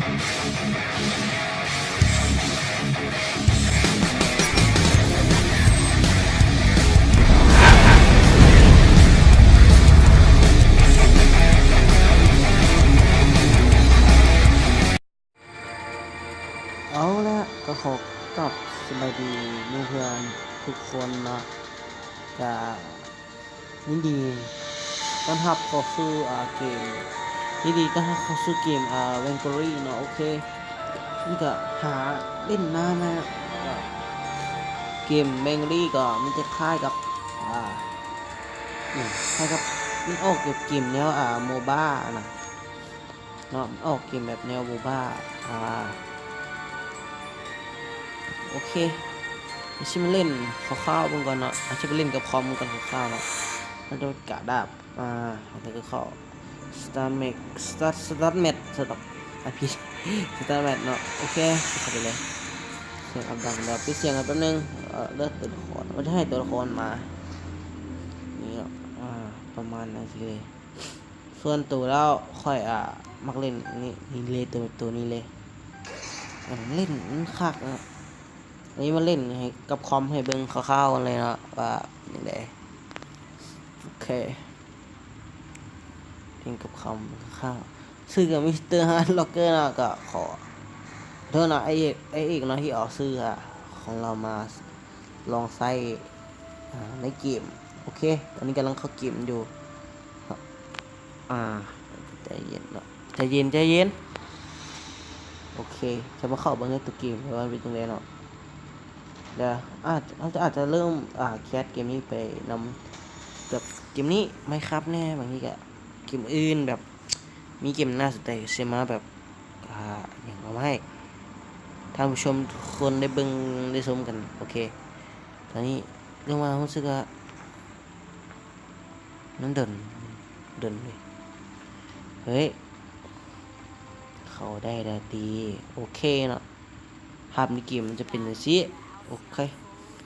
เอาละก็ขอกับสบายดีเพื่อนทุกคนนะจะยินดีต้อนรับเข้าสู่เกมยินดีต้อนรับเข้าสู่เกมแวนกอรี่เนาะโอเคนี่ก็หาเล่นหน้ามาเกมแวนกอรี่ก็มันจะคล้ายกับคล้ายกับมันออกเกมแนวโมบ้านะเนาะออกเกมแบบแนวโมบ้าโอเคชิมเล่นคร่าวๆบางก่อนเนาะอาจจะไปเล่นกับคอมกันคร่าวๆเนาะแล้วจะกะดาบแล้วก็เข้าสตาร์เมกสตาร์เมดสต็อปพี่สตาร์เมดเนาะโอเคเข้าไปเลยเสียงอับดังเดี๋ยวปิดเสียงกันแป๊บนึงเลือกตัวละครว่าจะให้ตัวละครมานี่เนาะประมาณนั้นสิเลยส่วนตัวแล้วค่อยมักเล่นนี่เลยตัวนี้เลยเล่นคักนะอันนี้มาเล่นให้กับคอมให้เบิ่งคร่าวๆกันเลยนะว่านี่แหละโอเคเล่นกับคอมคร่าวซื้อกับมิสเตอร์ฮาร์ดล็อกเกอร์นะก็ขอเท่านะไอเอกนะที่ออกซื้อของเรามาลองใส่ในเกมโอเคตอนนี้กำลังเข้าเกมอยู่ใจเย็นเนาะใจเย็นโอเคจะมาเข้าเบิ่งในตัวเกมว่าเป็นยังไงเนาะเดี๋ยวอาจจะเริ่มแคสเกมนี้ไปนำกับเกมนี้ไหมครับแน่บางทีก็เกมอื่นแบบมีเกมน่าสนใจใช่ไหมแบบอย่างมาให้ท่านผู้ชมทุกคนได้เบิ่งได้ชมกันโอเคตอนนี้เรื่องมารู้สึกว่านั่นเดินเลยเฮ้ยเขาได้ดีโอเคเนาะภาพในเกมมันจะเป็นแบบนี้โอเค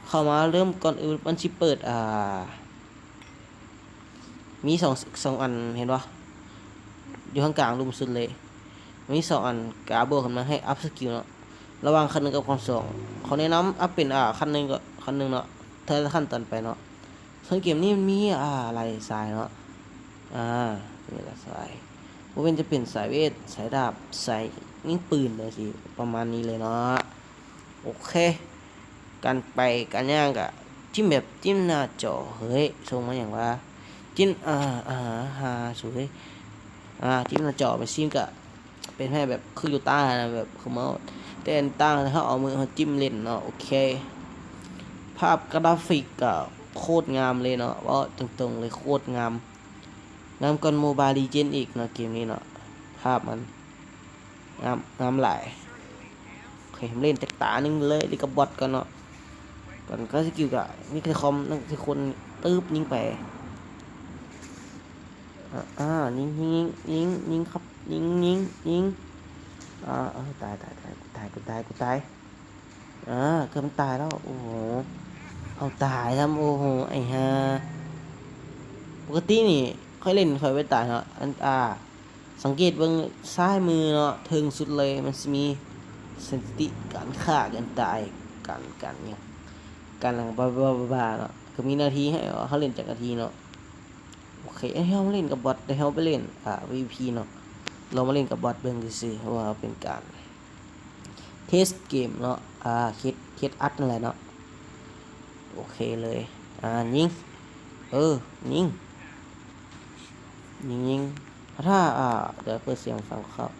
เข้ามาเริ่มก่อนอื่นมันชิเปิดมีสองอันเห็นปะอยู่ข้างกลางรูปสุดเลยมี2อันกาบวกขึ้นมาให้อัพสกิลเนาะระหว่างขั้น1กับขั้น2เขาแนะนำอัพเป็นขั้น1กับขั้น1เนาะเธอขั้นตอนไปเนาะส่วนเกมนี้มันมีอะไรสายเนาะนี่ละสายว่าเป็นจะเป็นสายเวทสายดาบสายยิงปืนเลยสิประมาณนี้เลยเนาะโอเคการไปการย่างกับจิ้มแบบจิ้มหน้าจอเฮ้ยส่งมาอย่างว่าจิ้มสวยจิ้มหน้าจอไปซิมกับเป็นให้แบบคืออยู่ใต้นะแบบคือเมาส์แต่ตั้งถ้าเอามือเขาจิ้มเล่นเนาะโอเคภาพกราฟิกก็โคตรงามเลยเนาะว่าตรงๆเลยโคตรงามก่อนโมบายลีเจนอีกเนาะเกมนี้เนาะภาพมันงามหลายโอเคเล่นจากตานึงเลยดีกับบอทกันเนาะก่อนก็สกิลกับนี่คือคอมนั่นคือคนตืบยิงไปยิงครับยิงตายกูตายเกือบมันตายแล้วโอ้โหเอาตายทำโอ้โหไอ้ห่าปกตินี่ค่อยเล่นค่อยไปตายเนาะสังเกตเบิ่งซ้ายมือเนาะถึงสุดเลยมันมีสถิติการฆ่ากันตายกันเนี่ยการหลังบ้าเนาะก็มีนาทีให้เขาเล่นจากนาทีเนาะโอเคให้เขาเล่นกับบอทได้เขาไปเล่นVP เนาะเรามาเล่นกับบอทเบิ่งซื่อๆว่าเป็นการเทสเกมเนาะคิดอัดนั่นแหละเนาะโอเคเลยยิงยิงถ้าเดี๋ยวเปิดเสียงฟังครับ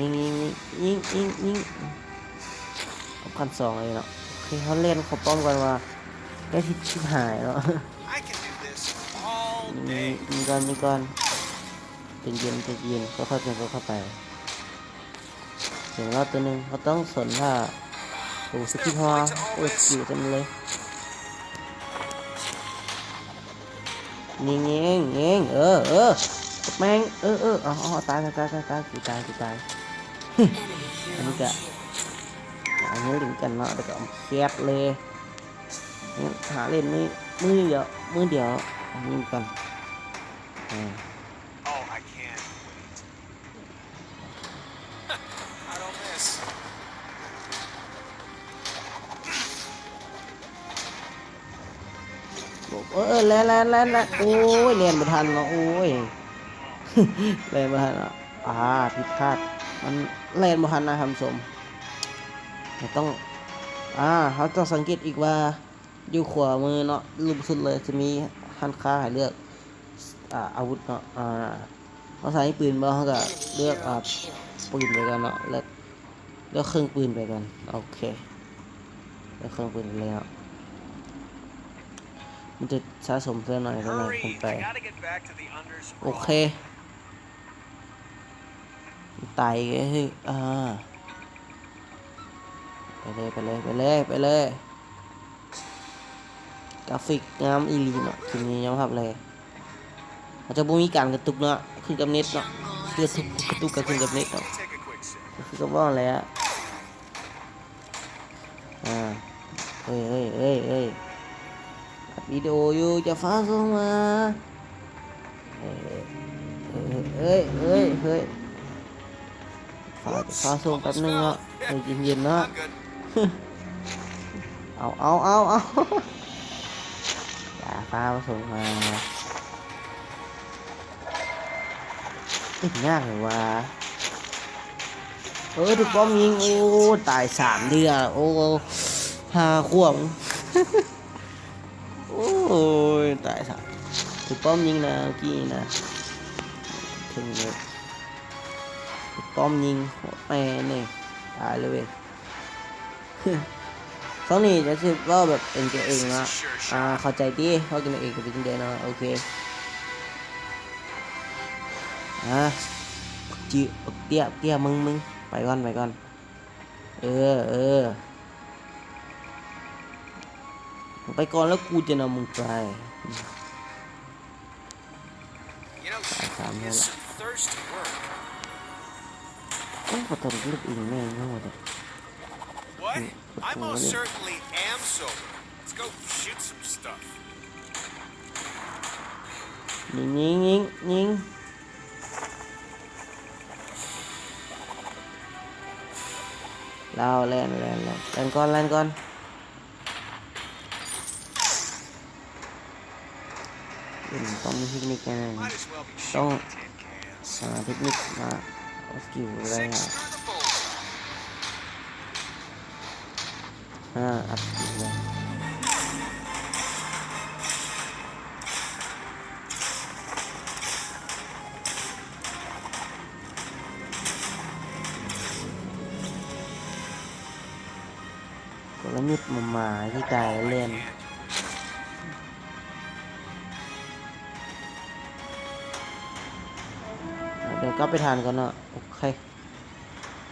ยิงขั้น2เลยเนาะโอเคเขาเล่นเขาป้องกันว่าได้ที่หายเนาะยิงก่อนใจเย็นก็เข้าไปเสียงเราตัวหนึ่งเขาต้องสนว่าสกิลฮอสกิลเต็มเลยยิงแม่งตายกูตายอันนี้กะ เงี้ยลิงกันเนาะแล้วก็แคสเลยหาเล่นมือเดียวยิงกันแล่นโอ้ยเรียนบ่ทันเนาะโอ้ยเรียนบ่ทันอ่ะผิดพลาดมันเรียนบ่ทันนะท่านผู้ชมต้องเขาต้องสังเกตอีกว่าอยู่ขวามือเนาะรูปสุดเลยจะมีหันค้าให้เลือกอาวุธเนาะเขาใช้ปืนบ่เขาก็เลือกปืนไปกันเนาะเลือกเครื่องปืนไปกันโอเคเลือกเครื่องปืนไปเลยเนาะมันจะสะสมเพิ่มหน่อยเท่าไหร่ผมไปโอเคตายเฮ้ยไปเลยกราฟิกงามอีลีเนาะทีนี้ยอมรับเลยอาจจะบ่มีการกระตุกเนาะขึ้นกับเน็ตเนาะกระตุกกับขึ้นกับเน็ตเนาะคือก็ว่าแล้วเฮ้ยวิดีโออยู่จะฟ้าส่งมาเฮ้ยฟ้าส่งแป๊บนึงเนาะเย็นๆเนาะเอาฟ้าส่งมายากเลยว่าถูกป้อมยิงโอ้ตาย3 เดือนโอ้5 ขวบโอ้ยตาย3ถูกป้อมยิงนะเมื่อกี้นะถึงเลยถูกป้อมยิงแม่นี่ตายเลยเว้ยเขานี่จะคิดว่าแบบเป็นตัวเองนะเข้าใจดิเขาเป็นตัวเองกับเป็นตัวเองนะโอเคเตี้ยมึงไปก่อนไปก่อนแล้วกูจะนำมึงไป3 เดือนละขอทำลูกอีกแม่งทั้งหมดเลย I most certainly am sober. Let's go shoot some stuff. ยิงเราเล่นก่อนต้องมีเทคนิคกันต้องเทคนิคมาสกิลอะไรอัพสกิลเลยกลยุทธ์มาที่ใจเล่นเดี๋ยวก็ไปทานก่อนเนาะโอเค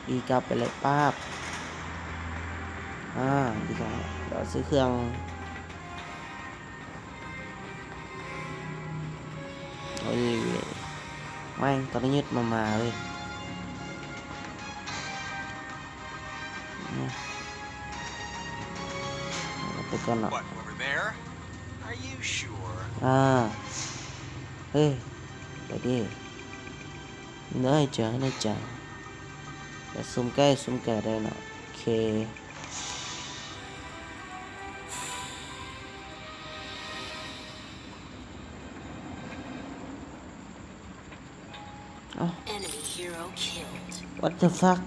ดีกลับไปเลยป้าบดีกว่าเดี๋ยวซื้อเครื่องไม่ตอนนี้ยึดมาเลยไปก่อนเนาะเฮ้ยไปดิน้อยจังแต่ซุ่มใกล้ได้เนาะโอเคWhat the fuck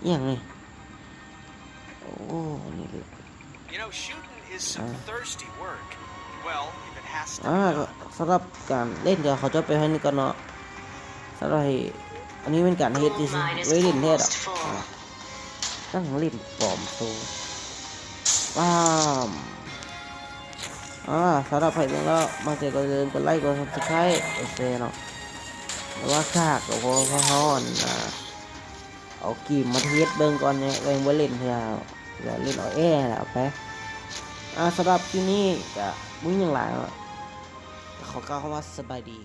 อย่างนี้โอ้นี่เลยสำหรับการเล่นก็เขาจะไปให้นี่ก่อนเนาะสำหรับอันนี้เป็นการเฮ็ดที่ไว้เล่นเฮ็ดตั้งเล่นปลอมโซ่สำหรับใครแล้วมาเจอกันเลยกดไลค์กด Subscribe โอเคเนาะว่าคากก็พอเขาเอากีมมาเทสเบิ่งก่อนเนี่ยเองไว้เล่นเพื่อเล่นเอาแล้วไปสำหรับที่นี่ก็มึงยังหลายขอกล่าวคำว่าสบายดี